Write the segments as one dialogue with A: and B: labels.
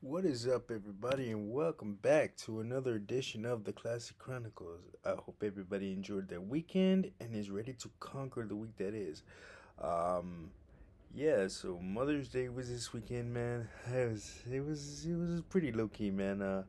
A: What is up, everybody, and welcome back to another edition of the Classic Chronicles. I hope everybody enjoyed their weekend and is ready to conquer the week that is. Um, so Mother's Day was this weekend, man. It was pretty low key, man.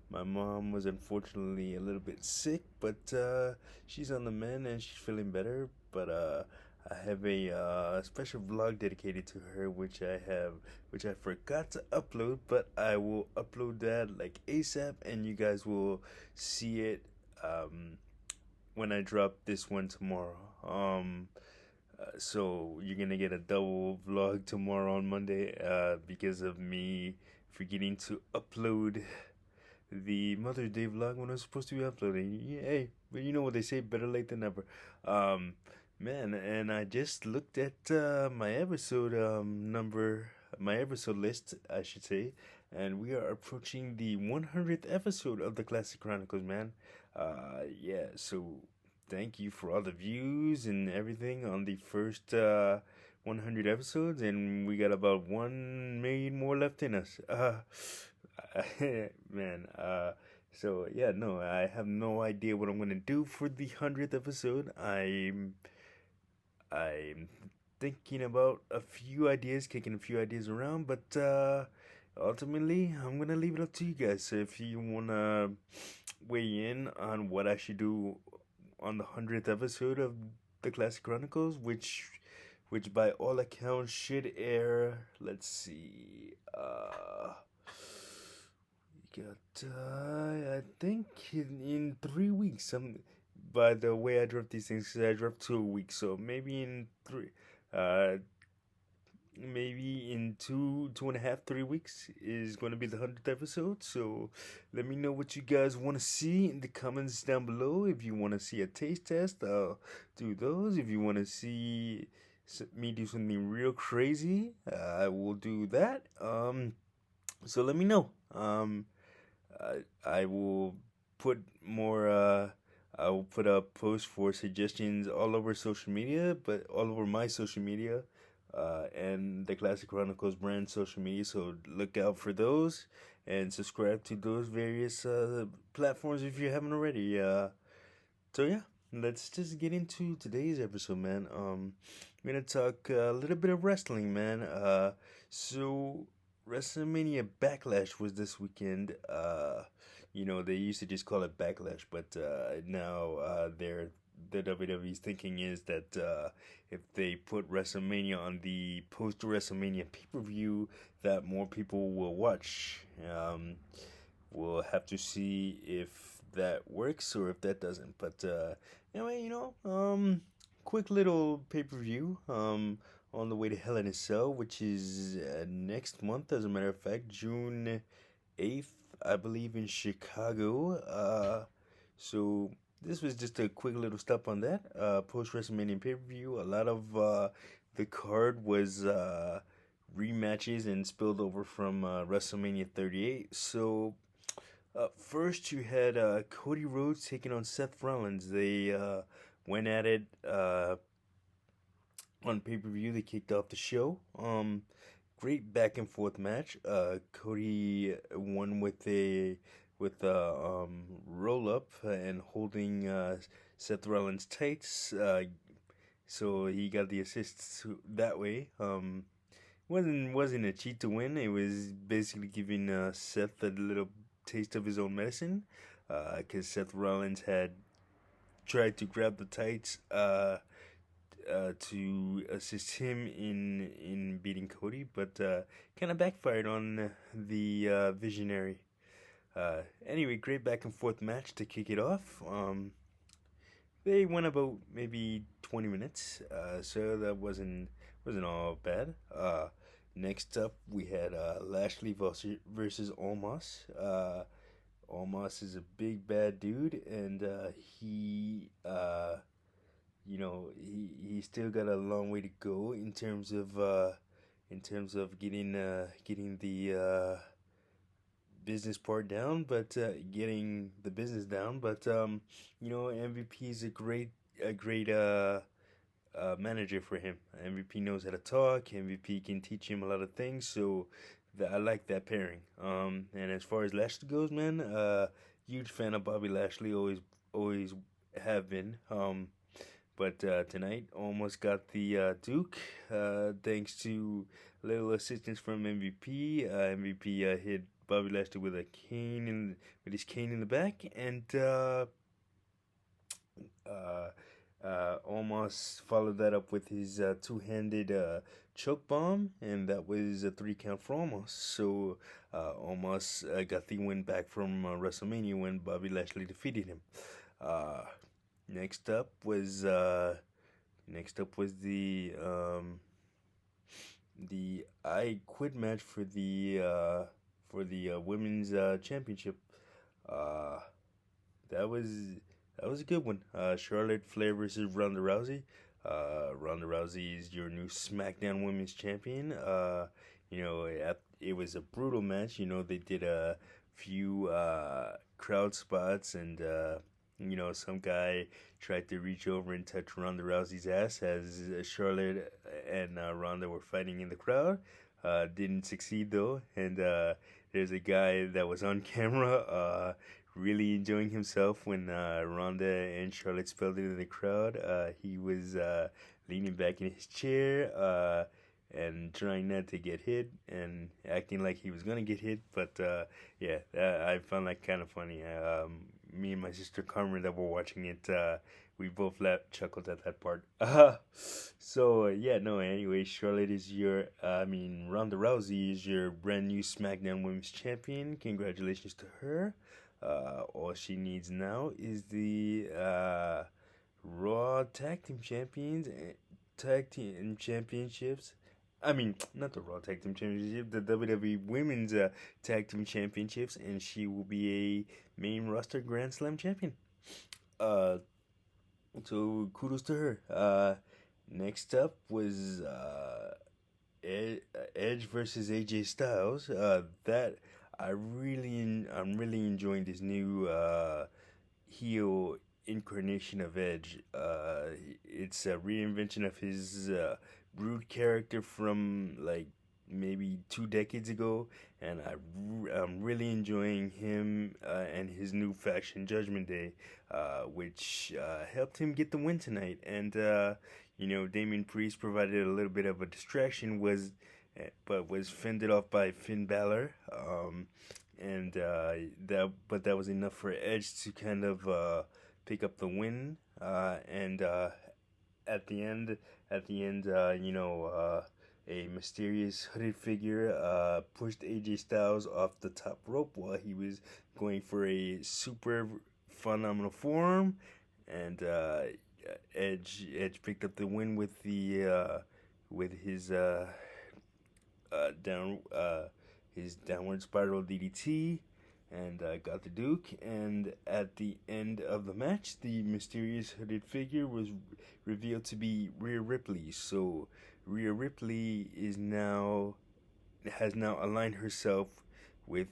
A: My mom was unfortunately a little bit sick, but she's on the mend and she's feeling better. But I have a special vlog dedicated to her, which I forgot to upload, but I will upload that like ASAP, and you guys will see it um, when I drop this one tomorrow. So you're gonna get a double vlog tomorrow on Monday because of me forgetting to upload the Mother's Day vlog when I was supposed to be uploading. Yeah, hey, but you know what they say, better late than never. Um, Man, and I just looked at my episode list, I should say, and we are approaching the 100th episode of the Classic Chronicles, man. So thank you for all the views and everything on the first 100 episodes, and we got about 1 million more left in us. Man, so yeah, no, I have no idea what I'm gonna do for the 100th episode. I'm thinking about a few ideas, kicking a few ideas around, but ultimately, I'm gonna leave it up to you guys. So if you wanna weigh in on what I should do on the 100th episode of the Classic Chronicles, which by all accounts should air. Let's see. We got I think in 3 weeks. By the way I dropped these things, 'cause I dropped 2 weeks, so maybe in uh, maybe in 2.5, 3 weeks is going to be the 100th episode. So let me know what you guys want to see in the comments down below. If you want to see a taste test, I'll do those. If you want to see me do something real crazy, I will do that. So let me know. I will put more. I will put up posts for suggestions all over social media, but all over my social media, and the Classic Chronicles brand social media. So look out for those and subscribe to those various platforms if you haven't already. So yeah, let's just get into today's episode, man. I'm gonna talk a little bit of wrestling, man. So WrestleMania Backlash was this weekend. They used to just call it Backlash, but now the WWE's thinking is that if they put WrestleMania on the post WrestleMania pay per view, that more people will watch. We'll have to see if that works or if that doesn't. But anyway, quick little pay per view. On the way to Hell in a Cell, which is next month, as a matter of fact, June 8th, I believe, in Chicago. So this was just a quick little stop on that. Post WrestleMania pay per view. A lot of the card was rematches and spilled over from WrestleMania 38. So first, you had Cody Rhodes taking on Seth Rollins. They went at it on pay per view. They kicked off the show. Great back and forth match. Cody won with a roll up and holding Seth Rollins tights. So he got the assists that way. Wasn't a cheat to win. It was basically giving Seth a little taste of his own medicine, because Seth Rollins had tried to grab the tights to assist him in beating Cody, but kind of backfired on the visionary. Anyway, great back and forth match to kick it off. They went about maybe 20 minutes, so that wasn't all bad. Next up, we had Lashley versus Omas. Omas is a big bad dude, and he still got a long way to go in terms of getting the business part down, but getting the business down. But MVP is a great manager for him. MVP knows how to talk. MVP can teach him a lot of things. So I like that pairing. And as far as Lashley goes, man, huge fan of Bobby Lashley. Always have been. But tonight almost got the Duke, thanks to little assistance from MVP. MVP hit Bobby Lashley with a cane with his cane in the back, and uh, almost followed that up with his two-handed choke bomb, and that was a 3 count for almost. So almost got the win back from WrestleMania when Bobby Lashley defeated him. Uh, next up was the I Quit match for the women's championship. Uh, that was that was a good one. Charlotte Flair versus Ronda Rousey. Ronda Rousey is your new SmackDown Women's Champion. It was a brutal match. They did a few crowd spots, and some guy tried to reach over and touch Ronda Rousey's ass as Charlotte and Ronda were fighting in the crowd. Didn't succeed though, and there's a guy that was on camera really enjoying himself when Ronda and Charlotte spilled into the crowd. He was leaning back in his chair and trying not to get hit and acting like he was going to get hit. But yeah, I found that kind of funny. Me and my sister Carmen that were watching it, we both chuckled at that part. Anyway, Ronda Rousey is your brand new SmackDown Women's Champion. Congratulations to her. All she needs now is the Raw Tag Team Championships. Not the Raw Tag Team Championship, the WWE Women's Tag Team Championships, and she will be a main roster Grand Slam champion. So kudos to her. Next up was Edge versus AJ Styles. I'm really enjoying this new heel incarnation of Edge. It's a reinvention of his Brood character from like maybe 2 decades ago, and I'm really enjoying him and his new faction Judgment Day, which helped him get the win tonight. And Damian Priest provided a little bit of a distraction, but was fended off by Finn Balor, that was enough for Edge to kind of pick up the win, and at the end, a mysterious hooded figure pushed AJ Styles off the top rope while he was going for a super phenomenal forearm, and Edge picked up the win with his downward spiral DDT, and got the Duke. And at the end of the match, the mysterious hooded figure was revealed to be Rhea Ripley. So Rhea Ripley has now aligned herself with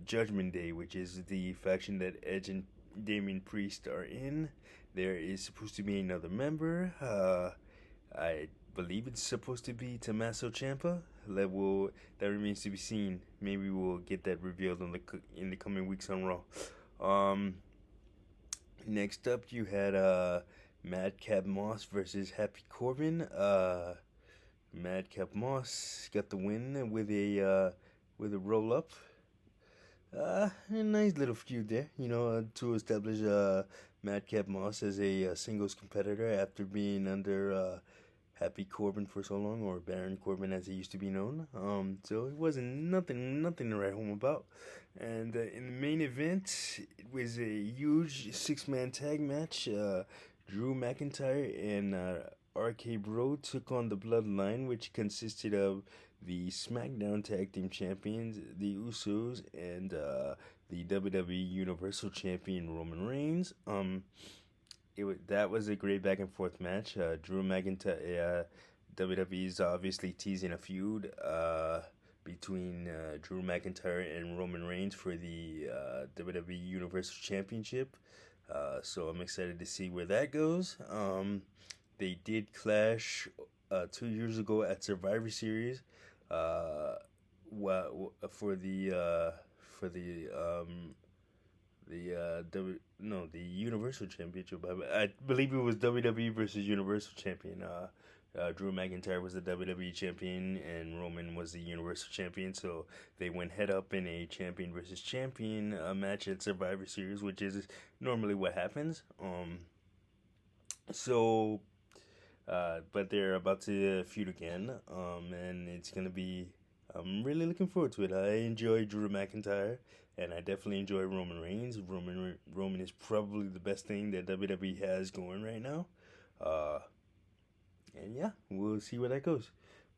A: Judgment Day, which is the faction that Edge and Damian Priest are in. There is supposed to be another member. I believe it's supposed to be Tommaso Ciampa. That remains to be seen. Maybe we'll get that revealed in the coming weeks on Raw. Next up, you had Madcap Moss versus Happy Corbin. Madcap Moss got the win with a roll up. A nice little feud there, to establish Madcap Moss as a singles competitor after being under Happy Corbin for so long, or Baron Corbin as he used to be known. So it wasn't nothing to write home about. And in the main event, it was a huge 6-man tag match. Drew McIntyre and RK Bro took on the Bloodline, which consisted of the SmackDown Tag Team Champions, the Usos, and the WWE Universal Champion Roman Reigns. That was a great back and forth match. Drew McIntyre, WWE is obviously teasing a feud between Drew McIntyre and Roman Reigns for the WWE Universal Championship. So I'm excited to see where that goes. They did clash 2 years ago at Survivor Series, for the Universal Championship. I believe it was WWE versus Universal Champion. Drew McIntyre was the WWE Champion and Roman was the Universal Champion. So they went head up in a champion versus champion match at Survivor Series, which is normally what happens. So but they're about to feud again, and it's gonna be. I'm really looking forward to it. I enjoy Drew McIntyre, and I definitely enjoy Roman Reigns. Roman is probably the best thing that WWE has going right now, uh, and yeah, we'll see where that goes.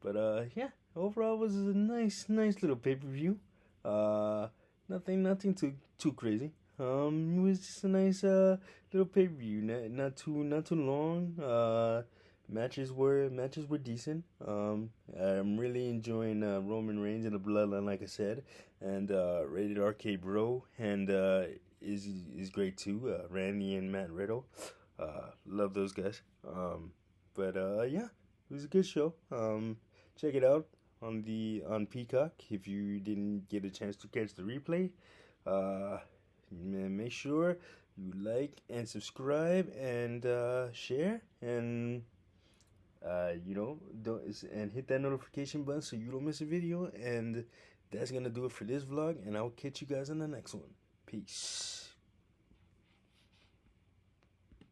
A: But yeah, overall it was a nice little pay per view. Uh, nothing too crazy. It was just a nice little pay per view. Not too long. Matches were decent. I'm really enjoying Roman Reigns and the Bloodline, like I said, and Rated RK Bro and is great too. Randy and Matt Riddle, love those guys. But yeah, it was a good show. Check it out on Peacock if you didn't get a chance to catch the replay. Uh, Make sure you like and subscribe and share and don't and hit that notification button so you don't miss a video. And that's gonna do it for this vlog, and I'll catch you guys in the next one. Peace.